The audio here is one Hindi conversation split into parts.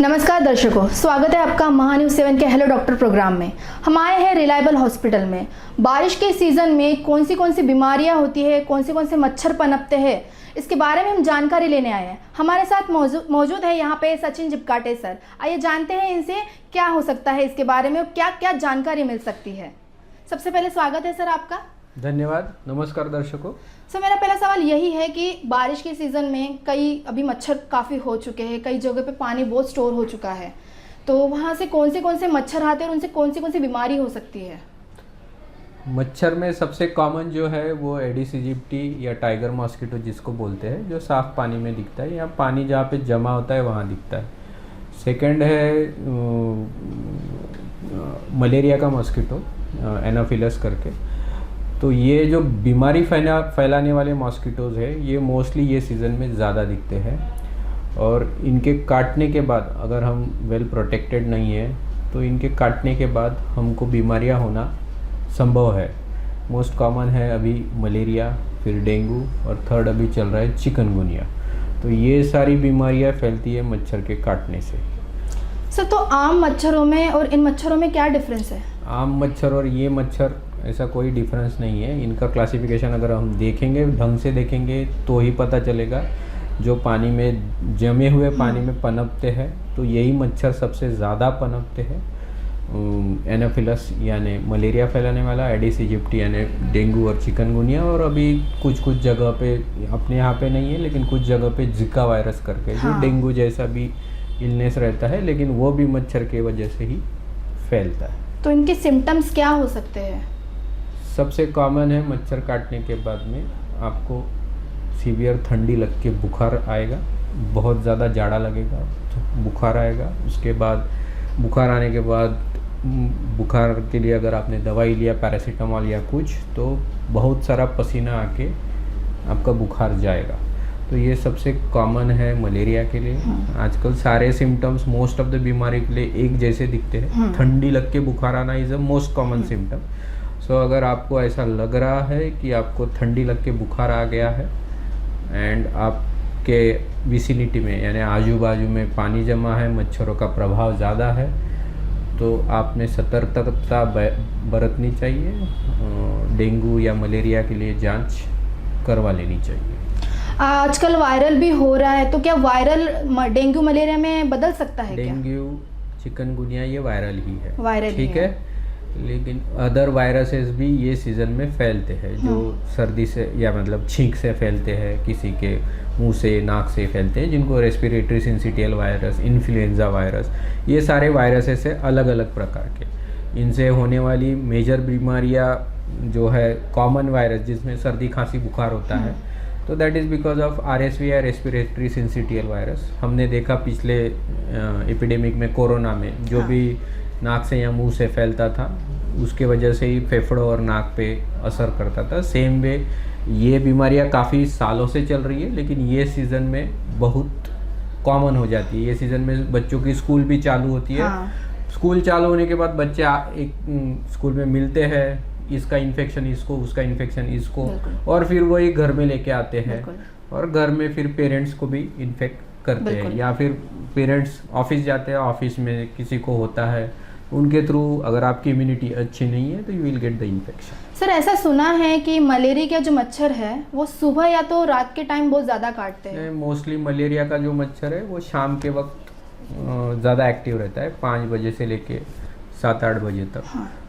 नमस्कार दर्शकों, स्वागत है आपका महान्यूज़ 7 के हेलो डॉक्टर प्रोग्राम में। हम आए हैं रिलायबल हॉस्पिटल में। बारिश के सीज़न में कौन सी बीमारियां होती है, कौन से मच्छर पनपते हैं, इसके बारे में हम जानकारी लेने आए हैं। हमारे साथ मौजूद है यहाँ पे सचिन जिपकाटे सर। आइए जानते हैं इनसे क्या हो सकता है इसके बारे में, क्या क्या जानकारी मिल सकती है। सबसे पहले स्वागत है सर आपका। धन्यवाद। नमस्कार दर्शकों। सर मेरा पहला सवाल यही है कि बारिश के सीज़न में अभी मच्छर काफ़ी हो चुके हैं, कई जगह पे पानी बहुत स्टोर हो चुका है, तो वहाँ से कौन से मच्छर आते हैं और उनसे कौन सी बीमारी हो सकती है? मच्छर में सबसे कॉमन जो है वो एडिस इजिप्टी या टाइगर मॉस्किटो जिसको बोलते हैं, जो साफ पानी में दिखता है या पानी जहाँ पे जमा होता है वहाँ दिखता है। सेकंड है मलेरिया का मॉस्किटो, एनोफिलस करके। तो ये जो बीमारी फैलाने वाले मॉस्किटोज़ है ये मोस्टली ये सीज़न में ज़्यादा दिखते हैं, और इनके काटने के बाद अगर हम वेल प्रोटेक्टेड नहीं है तो इनके काटने के बाद हमको बीमारियां होना संभव है। मोस्ट कॉमन है अभी मलेरिया, फिर डेंगू, और थर्ड अभी चल रहा है चिकनगुनिया। तो ये सारी बीमारियां फैलती है मच्छर के काटने से। सर तो आम मच्छरों में और इन मच्छरों में क्या डिफरेंस है? आम मच्छर और ये मच्छर ऐसा कोई डिफरेंस नहीं है। इनका क्लासिफिकेशन अगर हम देखेंगे, ढंग से देखेंगे तो ही पता चलेगा। जो पानी में जमे हुए पानी में पनपते हैं तो यही मच्छर सबसे ज़्यादा पनपते हैं। एनोफिलस यानी मलेरिया फैलाने वाला, एडिस इजिप्टी यानी डेंगू और चिकनगुनिया, और अभी कुछ जगह पे, अपने यहाँ पे नहीं है लेकिन कुछ जगह पे जिका वायरस करके जो डेंगू जैसा भी इलनेस रहता है, लेकिन वो भी मच्छर के वजह से ही फैलता है। तो इनके सिम्टम्स क्या हो सकते हैं? सबसे कॉमन है मच्छर काटने के बाद में आपको सीवियर ठंडी लग के बुखार आएगा, बहुत ज़्यादा जाड़ा लगेगा, बुखार आएगा। उसके बाद बुखार आने के बाद बुखार के लिए अगर आपने दवाई लिया, पैरासीटामोल या कुछ, तो बहुत सारा पसीना आके आपका बुखार जाएगा। तो ये सबसे कॉमन है मलेरिया के लिए। आजकल सारे सिम्टम्स मोस्ट ऑफ द बीमारी के लिए एक जैसे दिखते हैं। ठंडी लग के बुखार आना is a most common symptom. So अगर आपको ऐसा लग रहा है कि आपको ठंडी लग के बुखार आ गया है एंड आपके विसिनिटी में यानी आजू बाजू में पानी जमा है, मच्छरों का प्रभाव ज़्यादा है, तो आपने सतर्कता बरतनी चाहिए। डेंगू या मलेरिया के लिए जांच करवा लेनी चाहिए। आजकल वायरल भी हो रहा है, तो क्या वायरल डेंगू मलेरिया में बदल सकता है? डेंगू चिकनगुनिया ये वायरल ही है, वायरल ठीक है, लेकिन अदर वायरसेस भी ये सीज़न में फैलते हैं, जो सर्दी से या मतलब छींक से फैलते हैं, किसी के मुंह से, नाक से फैलते हैं, जिनको respiratory syncytial virus, influenza virus, ये सारे वायरसेस है अलग अलग प्रकार के। इनसे होने वाली मेजर बीमारियां जो है कॉमन वायरस जिसमें सर्दी खांसी बुखार होता है, तो that is because of RSV या रेस्पिरेटरी सिंसिटियल वायरस। हमने देखा पिछले एपिडेमिक में, कोरोना में, जो भी नाक से या मुंह से फैलता था उसके वजह से ही फेफड़ों और नाक पे असर करता था। सेम वे ये बीमारियां काफ़ी सालों से चल रही है, लेकिन ये सीज़न में बहुत कॉमन हो जाती है। ये सीज़न में बच्चों की स्कूल भी चालू होती है। स्कूल चालू होने के बाद बच्चे एक स्कूल में मिलते हैं, इसका इन्फेक्शन इसको, उसका इन्फेक्शन इसको, और फिर वही घर में लेके आते हैं, और घर में फिर पेरेंट्स को भी इन्फेक्ट करते हैं, या फिर पेरेंट्स ऑफिस जाते हैं, ऑफिस में किसी को होता है, उनके थ्रू अगर आपकी इम्यूनिटी अच्छी नहीं है तो you will get the infection. Sir ऐसा सुना है कि मलेरिया का जो मच्छर है वो सुबह या तो रात के टाइम बहुत ज़्यादा काटते हैं। मोस्टली मलेरिया का जो मच्छर है वो शाम के वक्त ज़्यादा एक्टिव रहता है, 5 बजे से लेके 7-8 बजे तक।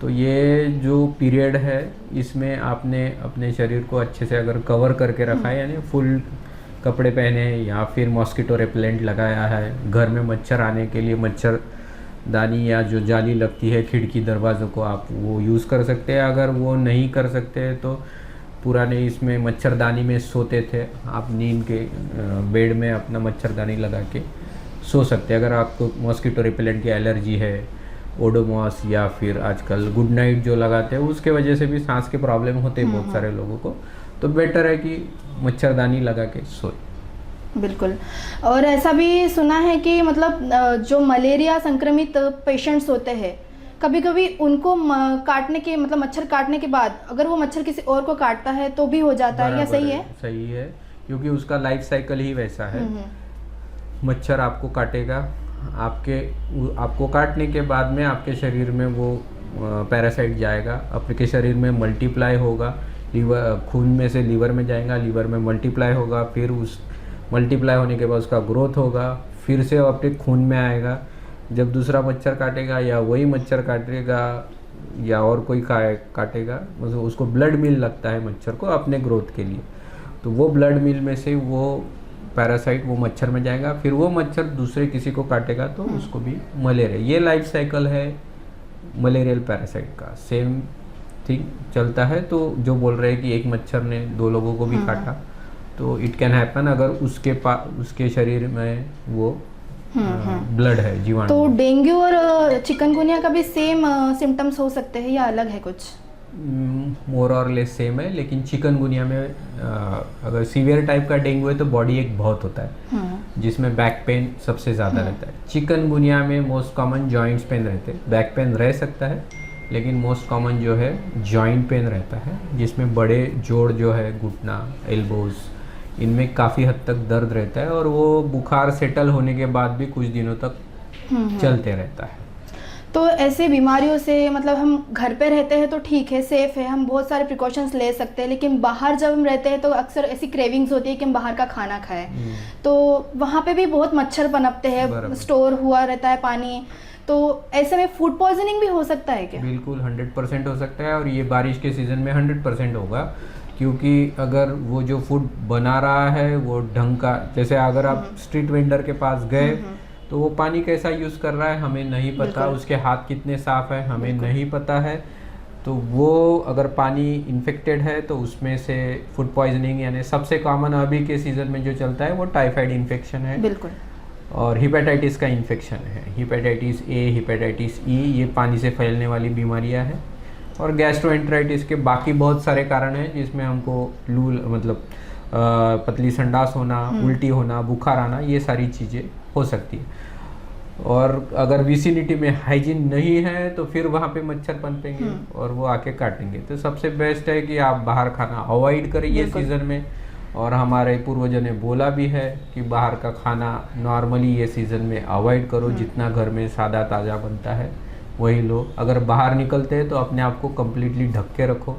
तो ये जो पीरियड है इसमें आपने अपने शरीर को अच्छे से अगर कवर करके रखा है, यानी फुल कपड़े पहने या फिर मॉस्किटो रेपेलेंट लगाया है, घर में मच्छर आने के लिए मच्छरदानी या जो जाली लगती है खिड़की दरवाज़ों को, आप वो यूज़ कर सकते हैं। अगर वो नहीं कर सकते हैं तो पुराने इसमें मच्छरदानी में सोते थे, आप नींद के बेड में अपना मच्छरदानी लगा के सो सकते हैं। अगर आपको मॉस्किटो रेपेलेंट की एलर्जी है, ओडोमॉस या फिर आजकल गुड नाइट जो लगाते हैं, उसके वजह से भी सांस के प्रॉब्लम होते हैं बहुत सारे लोगों को, तो बेटर है कि मच्छरदानी लगा के सोए। बिल्कुल। और ऐसा भी सुना है कि मतलब जो मलेरिया संक्रमित पेशेंट्स होते हैं, कभी कभी उनको काटने के मतलब मच्छर काटने के बाद अगर वो मच्छर किसी और को काटता है तो भी हो जाता है, या सही है? सही है, क्योंकि उसका लाइफ साइकिल ही वैसा है। मच्छर आपको काटेगा, आपको काटने के बाद में आपके शरीर में वो पैरासाइट जाएगा, आपके शरीर में मल्टीप्लाई होगा, लीवर खून में से लीवर में जाएगा, लीवर में मल्टीप्लाई होगा, फिर उस मल्टीप्लाई होने के बाद उसका ग्रोथ होगा, फिर से आपके खून में आएगा। जब दूसरा मच्छर काटेगा या वही मच्छर काटेगा या और कोई काटेगा, मतलब उसको ब्लड मिल लगता है मच्छर को अपने ग्रोथ के लिए, तो वो ब्लड मिल में से वो पैरासाइट वो मच्छर में जाएगा, फिर वो मच्छर दूसरे किसी को काटेगा तो उसको भी मलेरिया। ये लाइफ साइकिल है मलेरियल पैरासाइट का, सेम थिंग चलता है। तो जो बोल रहे हैं कि एक मच्छर ने 2 लोगों को भी काटा, तो इट कैन हैपन अगर उसके शरीर में वो ब्लड है, जीवाणु। तो डेंगू और चिकनगुनिया का भी सेम सिम्टम्स हो सकते हैं या अलग है कुछ? मोर और लेस सेम है, लेकिन चिकनगुनिया में अगर सीवियर टाइप का डेंगू है तो बॉडी एक बहुत होता है, जिसमें बैक पेन सबसे ज़्यादा रहता है। चिकनगुनिया में मोस्ट कॉमन जॉइंट्स पेन रहते हैं, बैक पेन रह सकता है लेकिन मोस्ट कॉमन जो है जॉइंट पेन रहता है, जिसमें बड़े जोड़ जो है घुटना, एल्बोज, इनमें काफ़ी हद तक दर्द रहता है और वो बुखार सेटल होने के बाद भी कुछ दिनों तक चलते रहता है। तो ऐसे बीमारियों से मतलब हम घर पे रहते हैं तो ठीक है, सेफ है, हम बहुत सारे प्रिकॉशंस ले सकते हैं, लेकिन बाहर जब हम रहते हैं तो अक्सर ऐसी क्रेविंग्स होती है कि हम बाहर का खाना खाएं, तो वहाँ पे भी बहुत मच्छर पनपते हैं, स्टोर हुआ रहता है पानी, तो ऐसे में फूड पॉइजनिंग भी हो सकता है क्या? बिल्कुल 100% हो सकता है, और ये बारिश के सीज़न में 100% होगा, क्योंकि अगर वो जो फूड बना रहा है वो ढंग का, जैसे अगर आप स्ट्रीट वेंडर के पास गए तो वो पानी कैसा यूज़ कर रहा है हमें नहीं पता, उसके हाथ कितने साफ़ है हमें नहीं पता है, तो वो अगर पानी इन्फेक्टेड है तो उसमें से फूड पॉइजनिंग, यानी सबसे कॉमन अभी के सीज़न में जो चलता है वो टाइफाइड इन्फेक्शन है। बिल्कुल। और हिपेटाइटिस का इन्फेक्शन है, हिपेटाइटिस ए, हिपेटाइटिस ई, ये पानी से फैलने वाली बीमारियां हैं। और गैस्ट्रोएंटेराइटिस के बाकी बहुत सारे कारण हैं जिसमें हमको लू मतलब पतली संडास होना, उल्टी होना, बुखार आना, ये सारी चीज़ें हो सकती है। और अगर विसिनिटी में हाइजीन नहीं है तो फिर वहाँ पे मच्छर पनपेंगे और वो आके काटेंगे। तो सबसे बेस्ट है कि आप बाहर खाना अवॉइड करें ये सीज़न में, और हमारे पूर्वजों ने बोला भी है कि बाहर का खाना नॉर्मली ये सीज़न में अवॉइड करो, जितना घर में सादा ताज़ा बनता है वही लो। अगर बाहर निकलते हैं तो अपने आप को कम्प्लीटली ढक के रखो।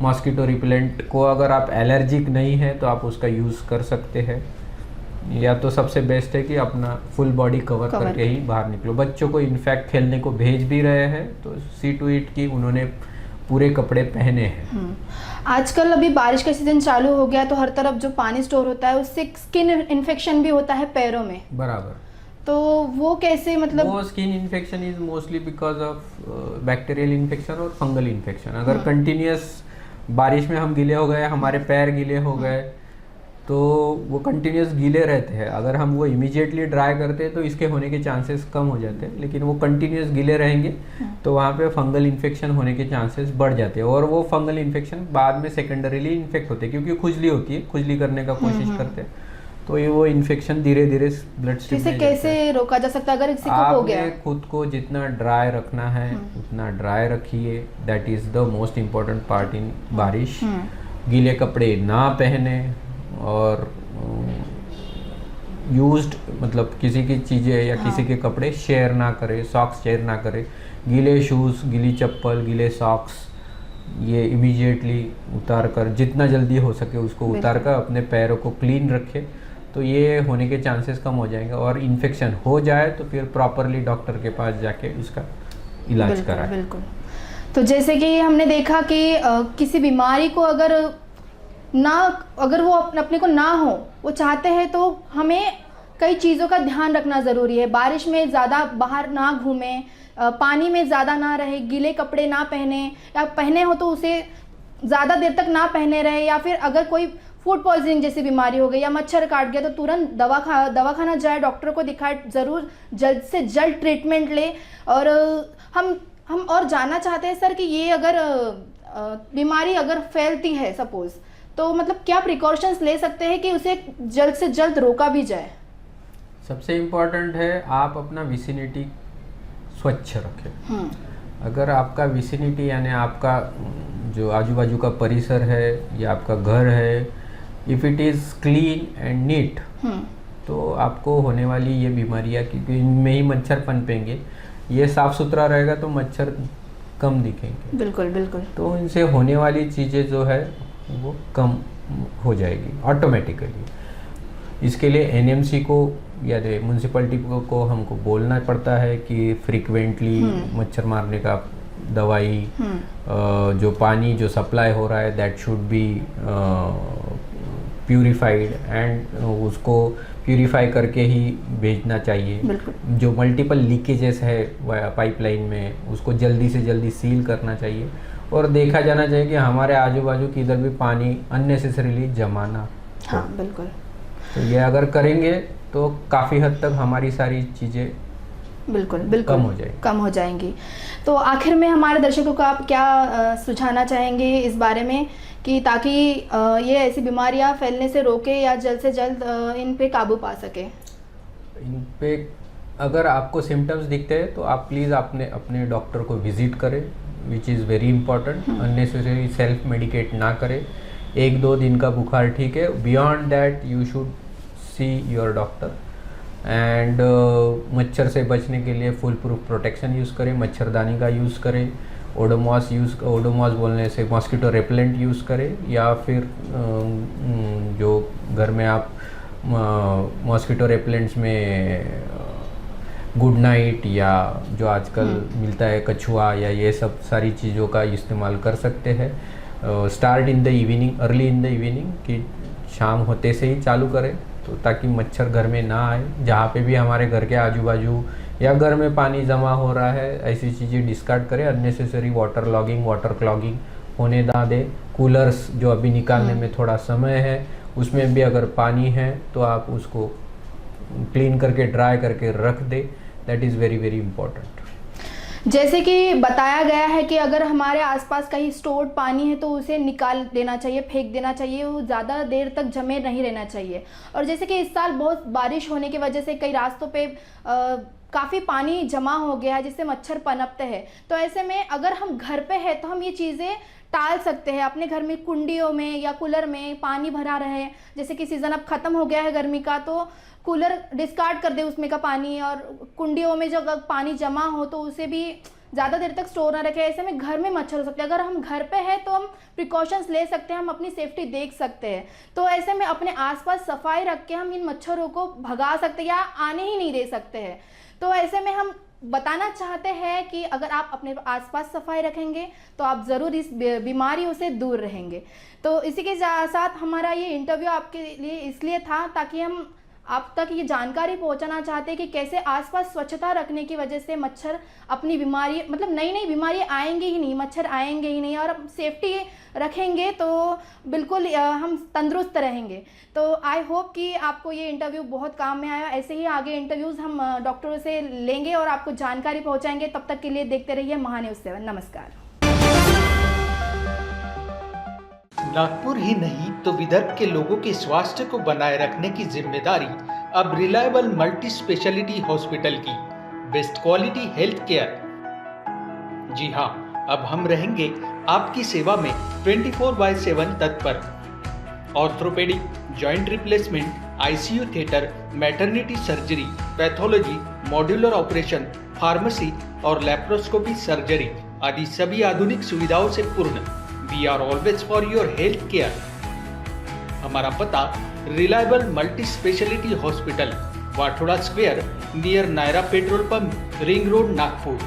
मॉस्किटो रिपेलेंट को अगर आप एलर्जिक नहीं है तो आप उसका यूज़ कर सकते हैं, या तो सबसे बेस्ट है कि अपना फुल बॉडी कवर करके ही बाहर निकलो। बच्चों को इनफैक्ट खेलने को भेज भी रहे हैं तो सी टू इट कि उन्होंने पूरे कपड़े पहने हैं। आजकल अभी बारिश का सीजन चालू हो गया तो हर तरफ जो पानी स्टोर होता है उससे स्किन इन्फेक्शन भी होता है पैरों में। बराबर। तो वो कैसे, मतलब वो skin infection is mostly because of bacterial infection और फंगल इन्फेक्शन। अगर कंटिन्यूस बारिश में हम गीले हो गए, हमारे पैर गीले हो गए, तो वो कंटिन्यूस गीले रहते हैं। अगर हम वो इमीडिएटली ड्राई करते हैं तो इसके होने के चांसेस कम हो जाते हैं, लेकिन वो कंटिन्यूस गीले रहेंगे तो वहाँ पे फंगल इन्फेक्शन होने के चांसेस बढ़ जाते हैं। और वो फंगल इन्फेक्शन बाद में सेकेंडरीली इन्फेक्ट होते हैं, क्योंकि खुजली होती है, खुजली करने का कोशिश करते हैं, तो ये वो इन्फेक्शन धीरे धीरे ब्लड स्ट्रीम में कैसे रोका जा सकता है अगर किसी को हो गया? आपने खुद को जितना ड्राई रखना है उतना ड्राई रखिए, that is the most important part in बारिश। गीले कपड़े ना पहने, और यूज्ड मतलब किसी की चीज़ें या किसी के कपड़े शेयर ना करें, सॉक्स शेयर ना करें। गीले शूज़, गीली चप्पल, गीले सॉक्स ये इमीडिएटली उतार कर, जितना जल्दी हो सके उसको उतार कर अपने पैरों को क्लीन रखें, तो ये होने के चांसेस कम हो जाएंगे। और इन्फेक्शन हो जाए तो फिर प्रॉपरली डॉक्टर के पास जाके उसका इलाज कराएं। बिल्कुल। तो जैसे कि हमने देखा कि किसी बीमारी को अगर वो अपने को ना हो, वो चाहते हैं, तो हमें कई चीज़ों का ध्यान रखना ज़रूरी है। बारिश में ज़्यादा बाहर ना घूमें, पानी में ज़्यादा ना रहे, गीले कपड़े ना पहने, या पहने हो तो उसे ज़्यादा देर तक ना पहने रहे, या फिर अगर कोई फूड पॉइजनिंग जैसी बीमारी हो गई या मच्छर काट गया तो तुरंत दवाखाना जाए, डॉक्टर को दिखाए, ज़रूर जल्द से जल्द ट्रीटमेंट ले। और हम और जानना चाहते हैं सर कि ये अगर बीमारी अगर फैलती है सपोज़, तो मतलब क्या प्रिकॉशंस ले सकते हैं कि उसे जल्द से जल्द रोका भी जाए? सबसे इम्पोर्टेंट है आप अपना विसिनिटी स्वच्छ रखें। अगर आपका विसिनिटी यानी आपका जो आजू बाजू का परिसर है या आपका घर है, if it is clean and neat, तो आपको होने वाली ये बीमारियाँ, क्योंकि इनमें ही मच्छर पनपेंगे, ये साफ़ सुथरा रहेगा तो मच्छर कम दिखेंगे। बिल्कुल बिल्कुल। तो इनसे होने वाली चीज़ें जो है वो कम हो जाएगी ऑटोमेटिकली। इसके लिए एनएमसी को या म्यूनसिपैलिटी को हमको बोलना पड़ता है कि फ्रीक्वेंटली मच्छर मारने का दवाई, जो पानी जो सप्लाई हो रहा है that should be purified and उसको प्यूरिफाई करके ही भेजना चाहिए। जो मल्टीपल लीकेजेस है पाइपलाइन में उसको जल्दी से जल्दी सील करना चाहिए, और देखा जाना चाहिए कि हमारे आजू बाजू किधर भी पानी अननेसेसरीली जमा ना। हाँ बिल्कुल। तो ये अगर करेंगे तो काफ़ी हद तक हमारी सारी चीज़ें बिल्कुल बिल्कुल कम हो जाएंगी। तो आखिर में हमारे दर्शकों को आप क्या सुझाना चाहेंगे इस बारे में कि ताकि ये ऐसी बीमारियां फैलने से रोके या जल्द से जल्द इन पे काबू पा सके? इन पे अगर आपको सिम्टम्स दिखते हैं तो आप प्लीज़ अपने डॉक्टर को विजिट करें, which is very important. Unnecessary self medicate ना करें। 1-2 दिन का बुखार ठीक है, beyond that you should see your doctor. And मच्छर से बचने के लिए फुल प्रूफ प्रोटेक्शन यूज़ करें, मच्छरदानी का यूज़ करें, ओडोमॉस बोलने से मॉस्किटो रेपेलेंट यूज़ करें, या फिर जो घर में आप मॉस्किटो रेपेलेंट्स में गुड नाइट या जो आजकल मिलता है कछुआ या ये सब सारी चीज़ों का इस्तेमाल कर सकते हैं। Start in the evening, early in the evening, कि शाम होते से ही चालू करें तो ताकि मच्छर घर में ना आए। जहाँ पे भी हमारे घर के आजू बाजू या घर में पानी जमा हो रहा है ऐसी चीज़ें डिस्कार्ड करें। अननेसेसरी वाटर क्लॉगिंग होने ना दें। कूलर्स जो अभी निकालने में थोड़ा समय है उसमें भी अगर पानी है तो आप उसको क्लीन करके ड्राई करके रख दें। That is very very important. जैसे कि बताया गया है कि अगर हमारे आसपास कहीं स्टोर्ड पानी है तो उसे निकाल देना चाहिए, फेंक देना चाहिए, वो ज़्यादा देर तक जमे नहीं रहना चाहिए। और जैसे कि इस साल बहुत बारिश होने की वजह से कई रास्तों पे काफ़ी पानी जमा हो गया है जिससे मच्छर पनपते हैं। तो ऐसे में अगर हम घर पे हैं तो हम ये चीज़ें टाल सकते हैं। अपने घर में कुंडियों में या कूलर में पानी भरा रहे, जैसे कि सीज़न अब ख़त्म हो गया है गर्मी का, तो कूलर डिस्कार्ड कर दे उसमें का पानी, और कुंडियों में जो पानी जमा हो तो उसे भी ज़्यादा देर तक स्टोर ना रखें। ऐसे में घर में मच्छर हो सकते हैं। अगर हम घर पे हैं तो हम प्रिकॉशंस ले सकते हैं, हम अपनी सेफ्टी देख सकते हैं। तो ऐसे में अपने आसपास सफाई रख के हम इन मच्छरों को भगा सकते हैं या आने ही नहीं दे सकते हैं। तो ऐसे में हम बताना चाहते हैं कि अगर आप अपने आसपास सफाई रखेंगे तो आप ज़रूर इस बीमारियों से दूर रहेंगे। तो इसी के साथ हमारा ये इंटरव्यू आपके लिए इसलिए था ताकि हम आप तक ये जानकारी पहुंचाना चाहते हैं कि कैसे आसपास स्वच्छता रखने की वजह से मच्छर अपनी बीमारी मतलब नई बीमारी आएंगी ही नहीं, मच्छर आएंगे ही नहीं, और सेफ्टी रखेंगे तो बिल्कुल हम तंदुरुस्त रहेंगे। तो आई होप कि आपको ये इंटरव्यू बहुत काम में आया। ऐसे ही आगे इंटरव्यूज़ हम डॉक्टरों से लेंगे और आपको जानकारी पहुँचाएंगे। तब तक के लिए देखते रहिए महान्यूज़ 7। नमस्कार। नागपुर ही नहीं तो विदर्भ के लोगों के स्वास्थ्य को बनाए रखने की जिम्मेदारी अब रिलायबल मल्टी स्पेशलिटी हॉस्पिटल की। Best quality health care. जी हाँ, अब हम रहेंगे आपकी सेवा में 24/7 तत्पर। Orthopaedic, joint replacement, ICU theatre, maternity surgery, pathology, modular operation, pharmacy और लैप्रोस्कोपी सर्जरी आदि सभी आधुनिक सुविधाओं से पूर्ण। We are always for your health care. हमारा पता reliable multi speciality hospital, Wathoda square, near Nayara petrol pump, ring road, Nagpur.